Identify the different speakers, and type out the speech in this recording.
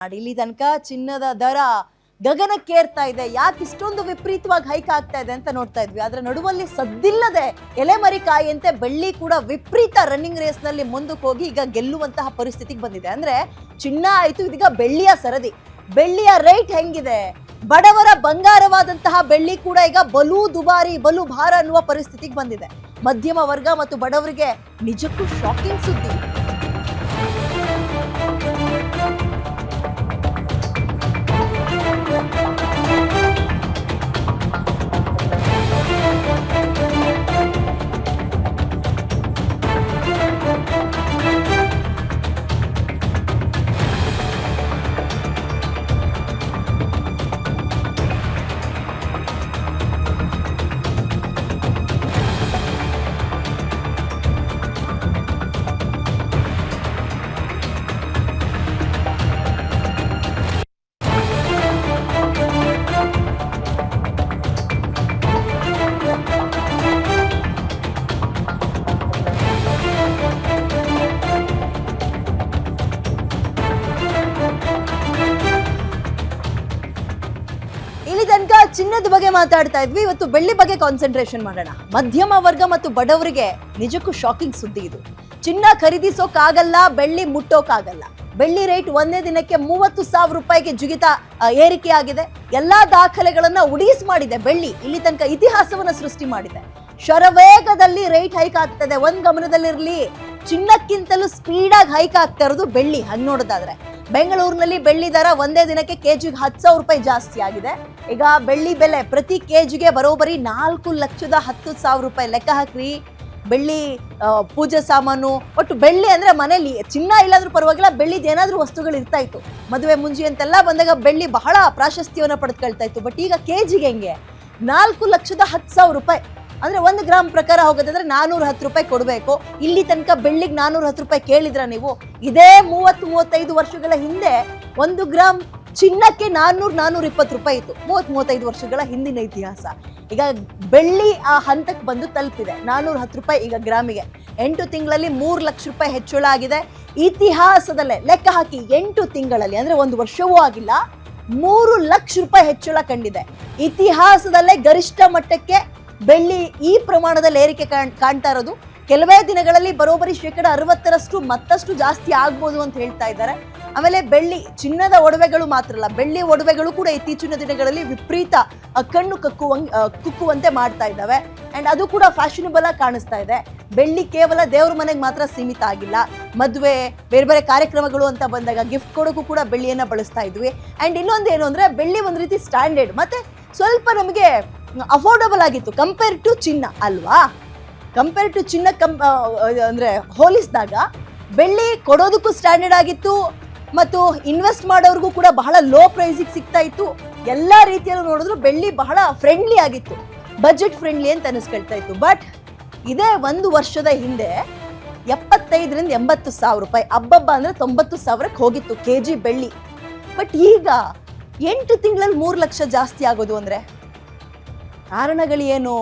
Speaker 1: ಇಲ್ಲಿ ತನಕ ಚಿನ್ನದ ದರ ಗಗನಕ್ಕೇರ್ತಾ ಇದೆ. ಯಾಕೆ ಇಷ್ಟೊಂದು ವಿಪರೀತವಾಗಿ ಹೈಕ್ ಆಗ್ತಾ ಇದೆ ಅಂತ ನೋಡ್ತಾ ಇದ್ವಿ. ಆದ್ರೆ ನಡುವಲ್ಲಿ ಸದ್ದಿಲ್ಲದೆ ಎಲೆಮರಿಕಾಯಿಯಂತೆ ಬೆಳ್ಳಿ ಕೂಡ ವಿಪರೀತ ರನ್ನಿಂಗ್ ರೇಸ್ ನಲ್ಲಿ ಮುಂದಕ್ಕೆ ಹೋಗಿ ಈಗ ಗೆಲ್ಲುವಂತಹ ಪರಿಸ್ಥಿತಿಗೆ ಬಂದಿದೆ. ಅಂದ್ರೆ ಚಿನ್ನ ಆಯ್ತು, ಇದೀಗ ಬೆಳ್ಳಿಯ ಸರದಿ. ಬೆಳ್ಳಿಯ ರೇಟ್ ಹೆಂಗಿದೆ? ಬಡವರ ಬಂಗಾರವಾದಂತಹ ಬೆಳ್ಳಿ ಕೂಡ ಈಗ ಬಲು ದುಬಾರಿ, ಬಲು ಭಾರ ಅನ್ನುವ ಪರಿಸ್ಥಿತಿಗೆ ಬಂದಿದೆ. ಮಧ್ಯಮ ವರ್ಗ ಮತ್ತು ಬಡವರಿಗೆ ನಿಜಕ್ಕೂ ಶಾಕಿಂಗ್ ಸುದ್ದಿ. ಇಲ್ಲಿ ತನಕ ಚಿನ್ನದ ಬಗ್ಗೆ ಮಾತಾಡ್ತಾ ಇದ್ವಿ, ಇವತ್ತು ಬೆಳ್ಳಿ ಬಗ್ಗೆ ಕಾನ್ಸಂಟ್ರೇಷನ್ ಮಾಡೋಣ. ಮಧ್ಯಮ ವರ್ಗ ಮತ್ತು ಬಡವರಿಗೆ ನಿಜಕ್ಕೂ ಶಾಕಿಂಗ್ ಸುದ್ದಿ ಇದು. ಚಿನ್ನ ಖರೀದಿಸೋಕಾಗಲ್ಲ, ಬೆಳ್ಳಿ ಮುಟ್ಟೋಕಾಗಲ್ಲ. ಬೆಳ್ಳಿ ರೇಟ್ ಒಂದೇ ದಿನಕ್ಕೆ 30,000 ರೂಪಾಯಿಗೆ ಜಿಗಿತ ಏರಿಕೆ ಆಗಿದೆ. ಎಲ್ಲಾ ದಾಖಲೆಗಳನ್ನ ಉಡೀಸ್ ಮಾಡಿದೆ ಬೆಳ್ಳಿ. ಇಲ್ಲಿ ತನಕ ಇತಿಹಾಸವನ್ನ ಸೃಷ್ಟಿ ಮಾಡಿದೆ. ಶರವೇಗದಲ್ಲಿ ರೇಟ್ ಹೈಕ್ ಆಗ್ತದೆ. ಒಂದ್ ಗಮನದಲ್ಲಿರ್ಲಿ, ಚಿನ್ನಕ್ಕಿಂತಲೂ ಸ್ಪೀಡಾಗಿ ಹೈಕ್ ಆಗ್ತಾ ಇರೋದು ಬೆಳ್ಳಿ. ಹಂಗ್ ನೋಡೋದಾದ್ರೆ ಬೆಂಗಳೂರಿನಲ್ಲಿ ಬೆಳ್ಳಿ ದರ ಒಂದೇ ದಿನಕ್ಕೆ ಕೆಜಿಗೆ 10,000 ರೂಪಾಯಿ ಜಾಸ್ತಿ ಆಗಿದೆ. ಈಗ ಬೆಳ್ಳಿ ಬೆಲೆ ಪ್ರತಿ ಕೆಜಿಗೆ ಬರೋಬ್ಬರಿ 4,10,000 ರೂಪಾಯಿ. ಲೆಕ್ಕ ಹಾಕ್ರಿ. ಬೆಳ್ಳಿ ಪೂಜೆ ಸಾಮಾನು, ಒಟ್ಟು ಬೆಳ್ಳಿ ಅಂದ್ರೆ ಮನೇಲಿ ಚಿನ್ನ ಇಲ್ಲಾದ್ರೂ ಪರವಾಗಿಲ್ಲ, ಬೆಳ್ಳಿದ್ ಏನಾದ್ರೂ ವಸ್ತುಗಳು ಇರ್ತಾ ಇತ್ತು. ಮದುವೆ ಮುಂಜಿ ಅಂತೆಲ್ಲ ಬಂದಾಗ ಬೆಳ್ಳಿ ಬಹಳ ಪ್ರಾಶಸ್ತ್ಯವನ್ನ ಪಡೆದುಕೊಳ್ತಾ ಇತ್ತು. ಬಟ್ ಈಗ ಕೆಜಿಗೆ ಹೆಂಗೆ 4,10,000 ರೂಪಾಯಿ. ಅಂದ್ರೆ 1 ಗ್ರಾಮ್ ಪ್ರಕಾರ ಹೋಗೋದಾದ್ರೆ 410 ರೂಪಾಯಿ ಕೊಡಬೇಕು. ಇಲ್ಲಿ ತನಕ ಬೆಳ್ಳಿಗೆ 410 ರೂಪಾಯಿ ಕೇಳಿದ್ರ ನೀವು? ಇದೇ 30-35 ವರ್ಷಗಳ ಹಿಂದೆ 1 ಗ್ರಾಮ್ ಚಿನ್ನಕ್ಕೆ 400-420 ರೂಪಾಯಿ ಇತ್ತು. 30-35 ವರ್ಷಗಳ ಹಿಂದಿನ ಇತಿಹಾಸ. ಈಗ ಬೆಳ್ಳಿ ಆ ಹಂತಕ್ಕೆ ಬಂದು ತಲುಪಿದೆ. 410 ರೂಪಾಯಿ ಈಗ ಗ್ರಾಮಿಗೆ. 8 ತಿಂಗಳಲ್ಲಿ 3 ಲಕ್ಷ ರೂಪಾಯಿ ಹೆಚ್ಚಳ ಆಗಿದೆ. ಇತಿಹಾಸದಲ್ಲೇ ಲೆಕ್ಕ ಹಾಕಿ 8 ತಿಂಗಳಲ್ಲಿ, ಅಂದ್ರೆ 1 ವರ್ಷವೂ ಆಗಿಲ್ಲ, 3 ಲಕ್ಷ ರೂಪಾಯಿ ಹೆಚ್ಚಳ ಕಂಡಿದೆ. ಇತಿಹಾಸದಲ್ಲೇ ಗರಿಷ್ಠ ಮಟ್ಟಕ್ಕೆ ಬೆಳ್ಳಿ ಈ ಪ್ರಮಾಣದಲ್ಲಿ ಏರಿಕೆ ಕಾಣ್ತಾ ಇರೋದು. ಕೆಲವೇ ದಿನಗಳಲ್ಲಿ ಬರೋಬ್ಬರಿ 60% ಮತ್ತಷ್ಟು ಜಾಸ್ತಿ ಆಗ್ಬೋದು ಅಂತ ಹೇಳ್ತಾ ಇದ್ದಾರೆ. ಆಮೇಲೆ ಬೆಳ್ಳಿ, ಚಿನ್ನದ ಒಡವೆಗಳು ಮಾತ್ರ ಅಲ್ಲ, ಬೆಳ್ಳಿ ಒಡವೆಗಳು ಕೂಡ ಇತ್ತೀಚಿನ ದಿನಗಳಲ್ಲಿ ವಿಪರೀತ ಕಣ್ಣು ಕುಕ್ಕುವಂತೆ ಮಾಡ್ತಾ ಇದ್ದಾವೆ. ಅಂಡ್ ಅದು ಕೂಡ ಫ್ಯಾಷನಬಲ್ ಆಗಿ ಕಾಣಿಸ್ತಾ ಇದೆ. ಬೆಳ್ಳಿ ಕೇವಲ ದೇವ್ರ ಮನೆಗೆ ಮಾತ್ರ ಸೀಮಿತ ಆಗಿಲ್ಲ. ಮದುವೆ, ಬೇರೆ ಬೇರೆ ಕಾರ್ಯಕ್ರಮಗಳು ಅಂತ ಬಂದಾಗ ಗಿಫ್ಟ್ ಕೊಡೋಕ್ಕೂ ಕೂಡ ಬೆಳ್ಳಿಯನ್ನ ಬಳಸ್ತಾ ಇದ್ವಿ. ಅಂಡ್ ಇನ್ನೊಂದು ಏನು ಅಂದ್ರೆ, ಬೆಳ್ಳಿ ಒಂದು ರೀತಿ ಸ್ಟ್ಯಾಂಡರ್ಡ್ ಮತ್ತೆ ಸ್ವಲ್ಪ ನಮಗೆ ಅಫೋರ್ಡಬಲ್ ಆಗಿತ್ತು ಕಂಪೇರ್ ಟು ಚಿನ್ನ ಅಲ್ವಾ. ಕಂಪೇರ್ ಟು ಚಿನ್ನ ಅಂದ್ರೆ ಹೋಲಿಸಿದಾಗ ಬೆಳ್ಳಿ ಕೊಡೋದಕ್ಕೂ ಸ್ಟ್ಯಾಂಡರ್ಡ್ ಆಗಿತ್ತು ಮತ್ತು ಇನ್ವೆಸ್ಟ್ ಮಾಡೋರ್ಗೂ ಕೂಡ ಬಹಳ ಲೋ ಪ್ರೈಸಿಗೆ ಸಿಗ್ತಾ ಇತ್ತು. ಎಲ್ಲಾ ರೀತಿಯಲ್ಲೂ ನೋಡಿದ್ರು ಬೆಳ್ಳಿ ಬಹಳ ಫ್ರೆಂಡ್ಲಿ ಆಗಿತ್ತು, ಬಜೆಟ್ ಫ್ರೆಂಡ್ಲಿ ಅಂತ ಅನಿಸ್ಕೊಳ್ತಾ ಇತ್ತು. ಬಟ್ ಇದೇ 1 ವರ್ಷದ ಹಿಂದೆ 75,000-80,000 ರೂಪಾಯಿ, ಹಬ್ಬಬ್ಬ ಅಂದ್ರೆ 90,000ಕ್ಕೆ ಹೋಗಿತ್ತು ಕೆಜಿ ಬೆಳ್ಳಿ. ಬಟ್ ಈಗ 8 ತಿಂಗಳಲ್ಲಿ 3 ಲಕ್ಷ ಜಾಸ್ತಿ ಆಗೋದು ಅಂದ್ರೆ ಕಾರಣಗಳು ಏನು?